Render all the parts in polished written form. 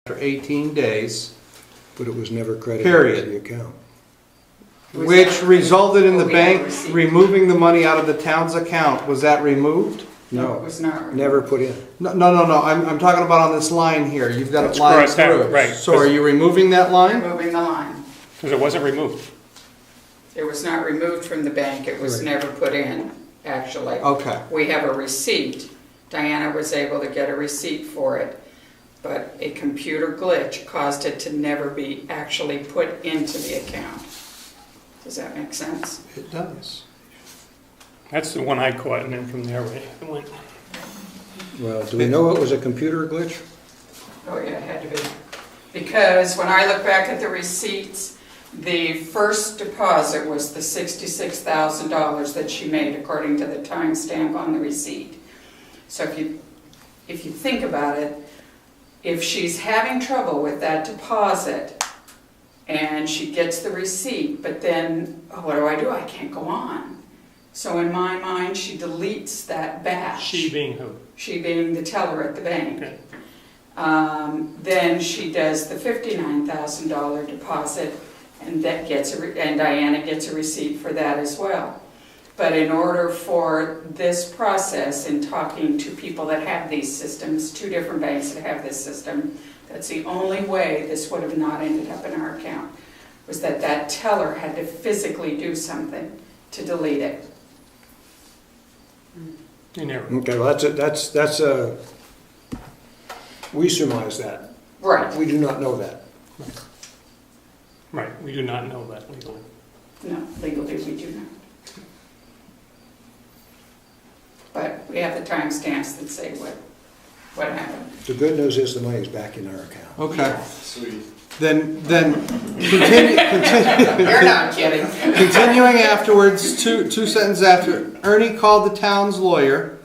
after 18 days, But it was never credited Period. to the account. which resulted in the We have a bank receipt. removing the money out of the town's account. Was that removed? It No, was not. never put in. No. I'm talking about on this line here. You've got it That's lined correct, that- through. right. So are you removing that line? Removing the line. Because it wasn't removed. It was not removed from the bank, it was Right. never put in, actually. Okay. We have a receipt. Diana was able to get a receipt for it, but a computer glitch caused it to never be actually put into the account. Does that make sense? It does. That's the one I caught, and then from there it went. Well, do we know it was a computer glitch? Oh, yeah, it had to be. Because when I look back at the receipts, the first deposit was the $66,000 that she made according to the timestamp on the receipt. So if you think about it, if she's having trouble with that deposit and she gets the receipt, but then, oh, what do? I can't go on. So in my mind, she deletes that batch. She being who? She being the teller at the bank. Okay. Then she does the $59,000 deposit, and that gets and Diana gets a receipt for that as well. But in order for this process, in talking to people that have these systems, 2 different banks that have this system, that's the only way this would have not ended up in our account, was that teller had to physically do something to delete it. You never. Okay, well, that's a, we surmise that. Right. We do not know that. Right, we do not know that legally. No, legally we do not. But we have the timestamps that say what happened. The good news is the money's back in our account. Okay. Sweet. Then continue. You're not kidding. Continuing afterwards, two sentences after, Ernie called the town's lawyer,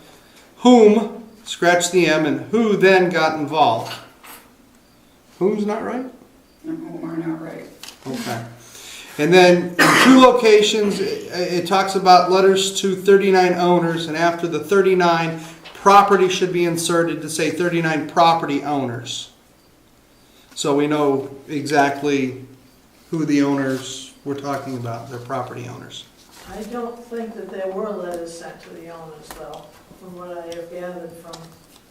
whom, scratch the M, and who then got involved. Whom's not right? No, we're not right. Okay. And then in 2 locations, it talks about letters to 39 owners, and after the 39, property should be inserted to say 39 property owners. So we know exactly who the owners we're talking about, they're property owners. I don't think that there were letters sent to the owners, though, from what I have gathered from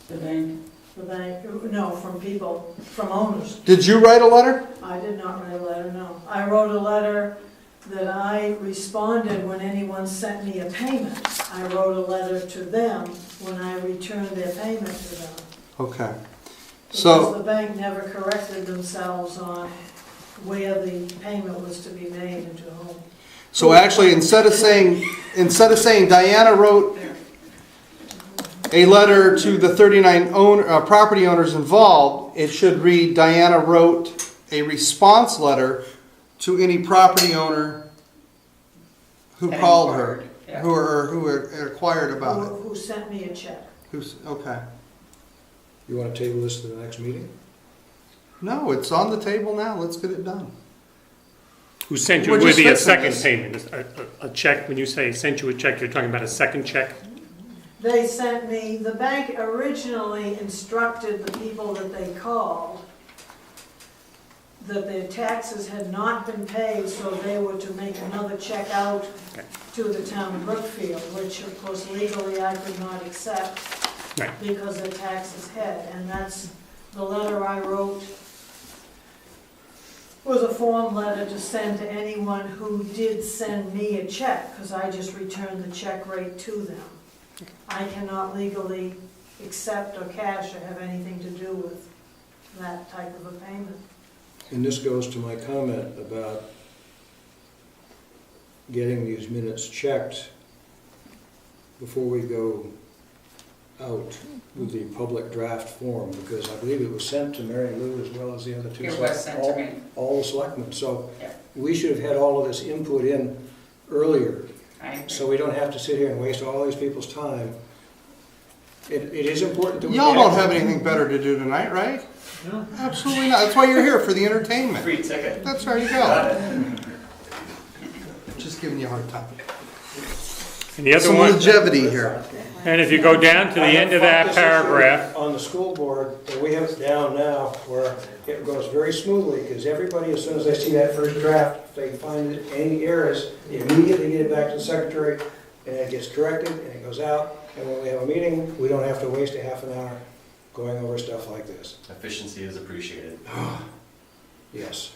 The bank. the bank, no, from people, from owners. Did you write a letter? I did not write a letter, no. I wrote a letter that I responded when anyone sent me a payment. I wrote a letter to them when I returned their payment to them. Okay. Because So, the bank never corrected themselves on where the payment was to be made and to whom. so actually, instead of saying Diana wrote a letter to the 39 property owners involved, it should read Diana wrote a response letter to any property owner who That called her, inquired, yeah. who inquired about it. Who sent me a check. Okay. You want to table this to the next meeting? No, it's on the table now. Let's get it done. Who sent you, We're would just be a fixing second this. payment, a check, when you say sent you a check, you're talking about a second check? They sent me, the bank originally instructed the people that they called that their taxes had not been paid, so they were to make another check out Okay. to the town of Brookfield, which of course legally I could not accept Right. because the taxes had, and that's the letter I wrote was a form letter to send to anyone who did send me a check, because I just returned the check right to them. I cannot legally accept or cash or have anything to do with that type of a payment. And this goes to my comment about getting these minutes checked before we go out with the public draft form, because I believe it was sent to Mary Lou as well as the other 2. It was sent to me. All the selectmen, so Yeah. we should have had all of this input in earlier, I agree. so we don't have to sit here and waste all these people's time. It is important that we... Y'all don't have anything better to do tonight, right? No. Absolutely not. That's why you're here, for the entertainment. Free ticket. That's where you Got go. it. Just giving you a hard time. And the other some one, longevity here. and if you go down to the end of that paragraph, On the school board, and we have it down now where it goes very smoothly, because everybody, as soon as they see that first draft, if they find any errors, they immediately get it back to the secretary, and it gets corrected, and it goes out, and when we have a meeting, we don't have to waste a half an hour going over stuff like this. Efficiency is appreciated. Yes.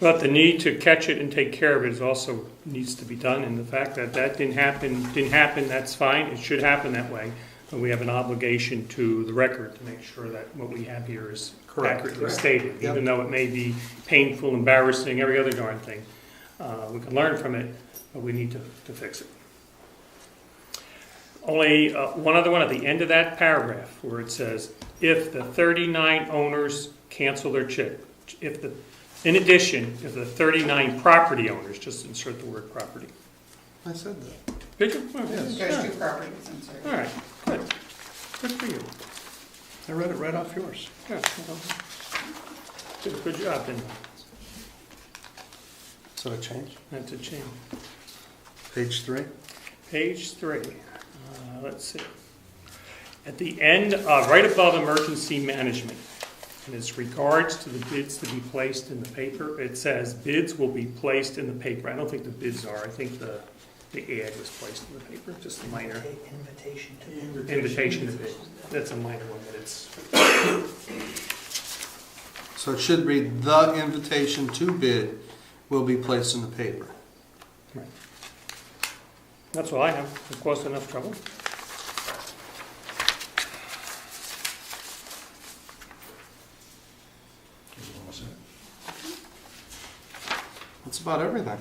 but the need to catch it and take care of it is also needs to be done, and the fact that that didn't happen, that's fine, it should happen that way. But we have an obligation to the record to make sure that what we have here is accurately stated, Yep. even though it may be painful, embarrassing, every other darn thing. We can learn from it, but we need to fix it. Only one other one at the end of that paragraph where it says, if the 39 owners cancel their check, in addition, if the 39 property owners, just insert the word property. I said that. Did you? Oh, Yes. There's two properties, I'm sorry. All right, good. Good for you. I read it right off yours. Yeah, well, did a good job, didn't you? So it changed. That's a change. Page 3. Page 3, let's see. At the end, right above emergency management, in its regards to the bids to be placed in the paper, it says bids will be placed in the paper. I don't think the bids are, I think the ad was placed in the paper, just a minor. Invitation to bid. That's a minor one, but it's, So it should read, the invitation to bid will be placed in the paper. right. That's all I have. It caused enough trouble. That's about everything.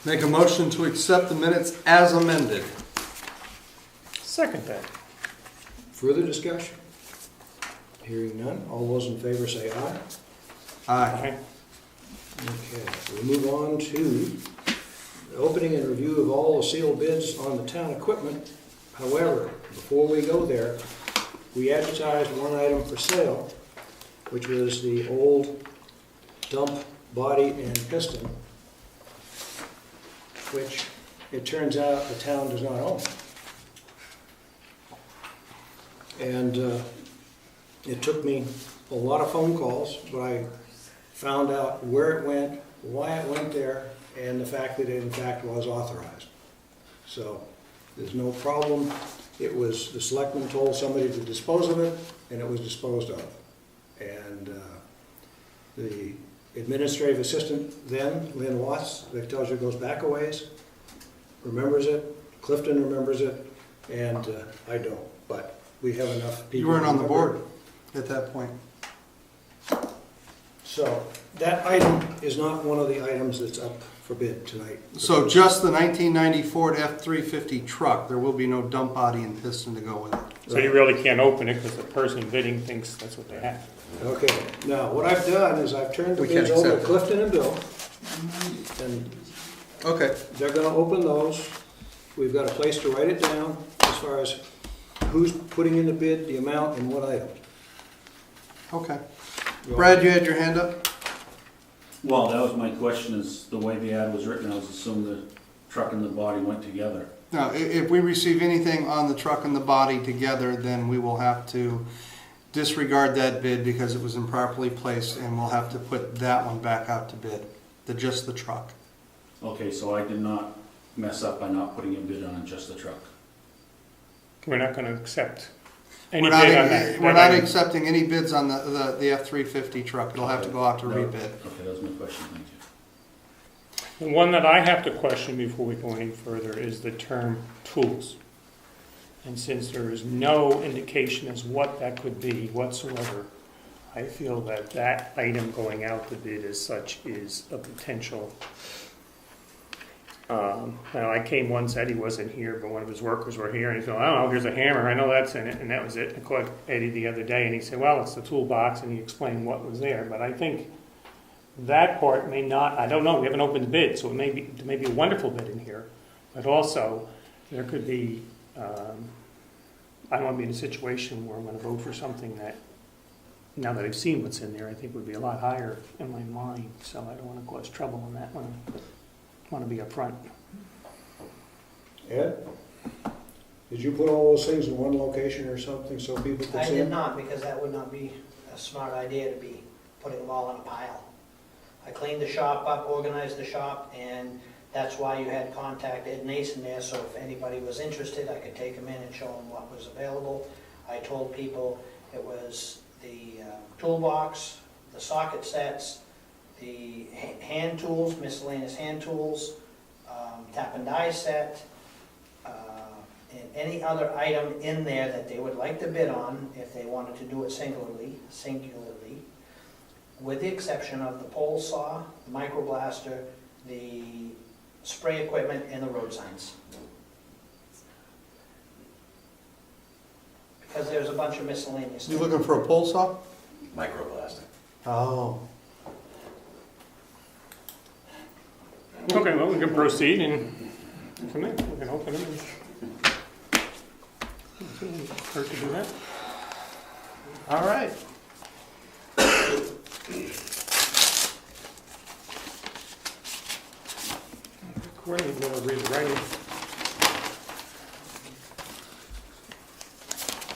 Make a motion to accept the minutes as amended. Second that. Further discussion? Hearing none, all those in favor say aye. Aye. Okay, we'll move on to the opening and review of all the sealed bids on the town equipment. However, before we go there, we advertised one item for sale, which was the old dump body and piston, which it turns out the town does not own. And it took me a lot of phone calls, but I found out where it went, why it went there, and the fact that it in fact was authorized. So there's no problem. It was, the selectmen told somebody to dispose of it, and it was disposed of. And the administrative assistant then, Lynn Watts, that tells you goes back a ways, remembers it, Clifton remembers it, and I don't. But we have enough people. You weren't on the remember. board at that point. So that item is not one of the items that's up for bid tonight. So just the 1990 Ford F-350 truck, there will be no dump body and piston to go with it. So you really can't open it because the person bidding thinks that's what they have. Okay, now what I've done is I've turned the We can't bids over to accept it. Clifton and Bill, and Okay. they're gonna open those. We've got a place to write it down as far as who's putting in the bid, the amount, and what item. Okay. Brad, you had your hand up? Well, that was my question, is the way the ad was written, I was assuming the truck and the body went together. No, if we receive anything on the truck and the body together, then we will have to disregard that bid because it was improperly placed, and we'll have to put that one back out to bid, just the truck. Okay, so I did not mess up by not putting a bid on just the truck. We're not going to accept any We're not, bid on that. we're not accepting any bids on the F-350 truck. It'll have to go out to No. rebid. Okay, that was my question, thank you. The one that I have to question before we go any further is the term tools. And since there is no indication as what that could be whatsoever, I feel that that item going out to bid as such is a potential. Now, I came one, said he wasn't here, but one of his workers were here, and he said, I don't know, here's a hammer, I know that's in it, and that was it. I called Eddie the other day, and he said, well, it's the toolbox, and he explained what was there. But I think that part may not, I don't know, we haven't opened the bid, so it may be a wonderful bid in here. But also, there could be, I don't want to be in a situation where I'm going to vote for something that, now that I've seen what's in there, I think would be a lot higher in my mind. So I don't want to cause trouble on that one. I want to be upfront. Ed, did you put all those things in one location or something so people could I see did them? not, because that would not be a smart idea to be putting them all in a pile. I cleaned the shop up, organized the shop, and that's why you had contact Ed Nason there, so if anybody was interested, I could take them in and show them what was available. I told people it was the toolbox, the socket sets, the hand tools, miscellaneous hand tools, tap and die set, and any other item in there that they would like to bid on if they wanted to do it singularly, with the exception of the pole saw, the microblaster, the spray equipment, and the road signs. Because there's a bunch of miscellaneous. You looking for a pole saw? Microblasting. Oh. Okay, well, we can proceed and come in, we can open them. Hurt to do that. All right. Recording, we'll read it writing.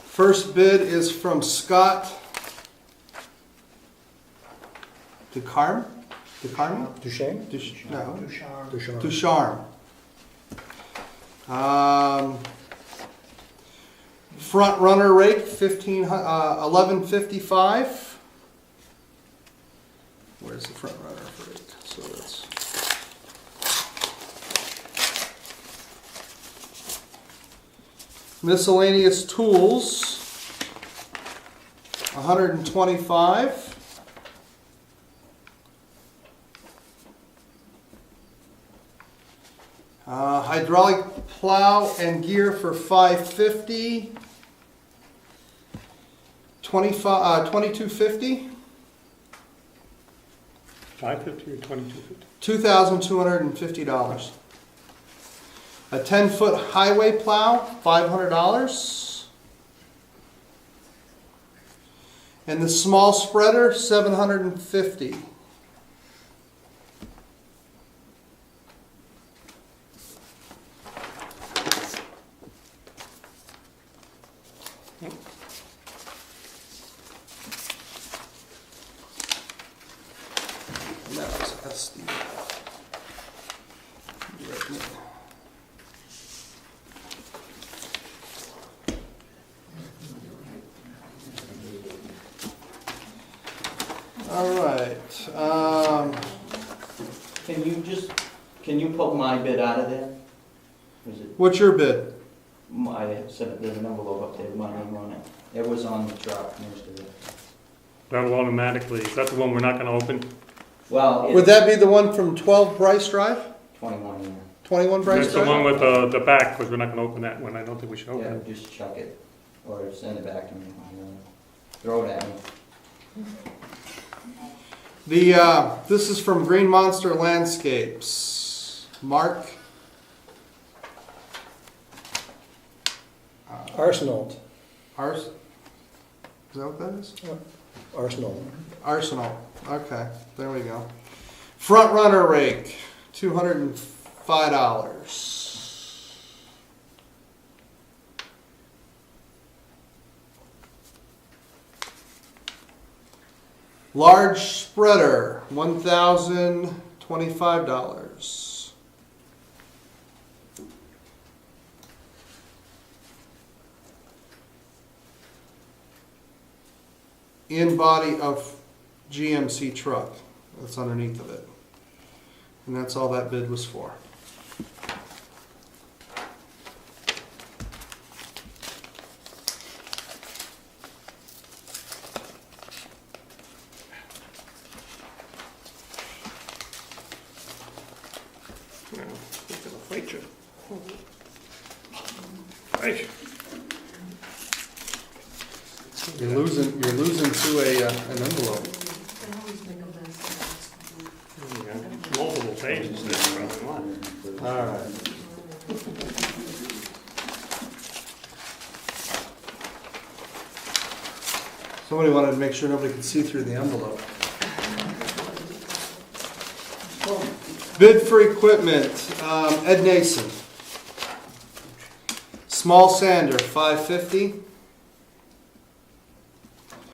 First bid is from Scott Ducharme? Duchesne? No. Ducharme. Ducharme. Ducharme. Front runner rate, 1155. Where's the front runner rate? So that's miscellaneous tools, 125. Hydraulic plow and gear for 550. 2250. 550 or 2250? $2,250. A 10-foot highway plow, $500. And the small spreader, $750. That's the all right. Can you pull my bid out of there? Was it, What's your bid? I said there's an envelope up there with my name on it. It was on the truck, most of it. That'll automatically, is that the one we're not gonna open? Well, Would it's that be the one from 12 Bryce Drive? 21 here. 21 Bryce That's the Drive? one with the back, because we're not gonna open that one, I don't think we should open Yeah, it. just chuck it, or send it back to me. Throw it at me. This is from Green Monster Landscapes. Mark? Arsenal. Ars? Is that what that is? Arsenal. Arsenal. Okay, there we go. Front runner rake, $205. Large spreader, $1,025. In body of GMC truck that's underneath of it. And that's all that bid was for. No, it's gonna fight you. Right. You're losing to an envelope. They always make a mess. Yeah, multiple pages there, probably not. All right. Somebody wanted to make sure nobody could see through the envelope. Bid for equipment, Ed Nason. Small sander, $5.50.